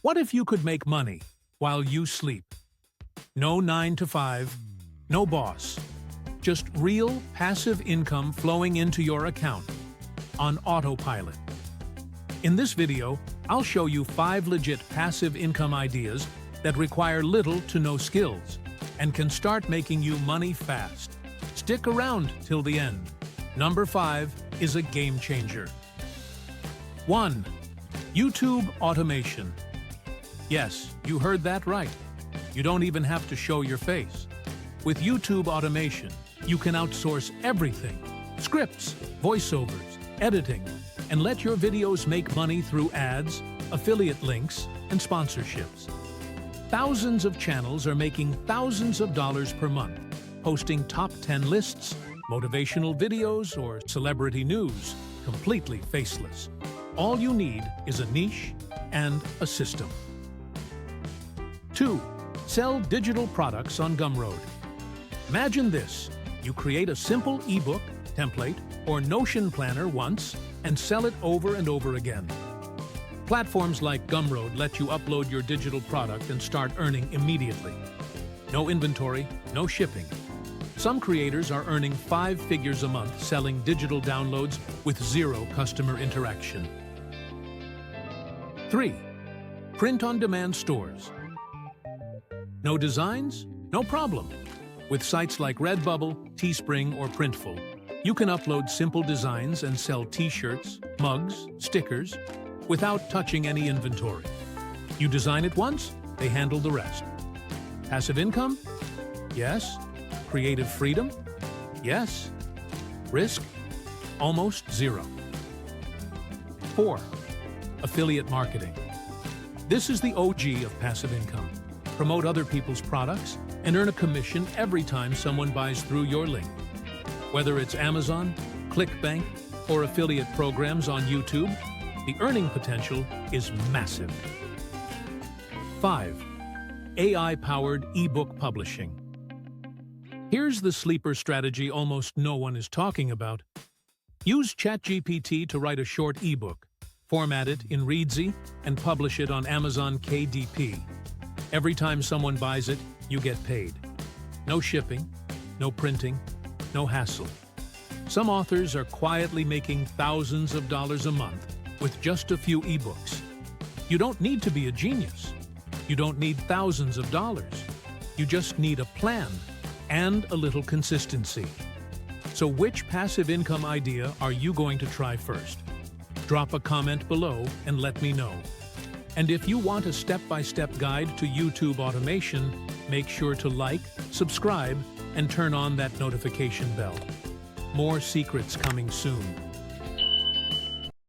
What if you could make money while you sleep? No 9 to 5, no boss. Just real passive income flowing into your account on autopilot. In this video, I'll show you 5 legit passive income ideas that require little to no skills and can start making you money fast. Stick around till the end. Number 5 is a game changer. 1. YouTube automation. Yes, you heard that right. You don't even have to show your face. With YouTube automation, you can outsource everything: scripts, voiceovers, editing, and let your videos make money through ads, affiliate links, and sponsorships. Thousands of channels are making thousands of dollars per month, posting top 10 lists, motivational videos, or celebrity news, completely faceless. All you need is a niche and a system. 2. Sell digital products on Gumroad. Imagine this: you create a simple ebook, template, or Notion planner once and sell it over and over again. Platforms like Gumroad let you upload your digital product and start earning immediately. No inventory, no shipping. Some creators are earning 5 figures a month selling digital downloads with zero customer interaction. 3. Print-on-demand stores. No designs? No problem. With sites like Redbubble, Teespring, or Printful, you can upload simple designs and sell t-shirts, mugs, stickers, without touching any inventory. You design it once, they handle the rest. Passive income? Yes. Creative freedom? Yes. Risk? Almost zero. 4. Affiliate marketing. This is the OG of passive income. Promote other people's products and earn a commission every time someone buys through your link. Whether it's Amazon, ClickBank, or affiliate programs on YouTube, the earning potential is massive. 5. AI-powered ebook publishing. Here's the sleeper strategy almost no one is talking about. Use ChatGPT to write a short ebook, format it in Readsy, and publish it on Amazon KDP. Every time someone buys it, you get paid. No shipping, no printing, no hassle. Some authors are quietly making thousands of dollars a month with just a few ebooks. You don't need to be a genius. You don't need thousands of dollars. You just need a plan and a little consistency. So which passive income idea are you going to try first? Drop a comment below and let me know. And if you want a step-by-step guide to YouTube automation, make sure to like, subscribe, and turn on that notification bell. More secrets coming soon.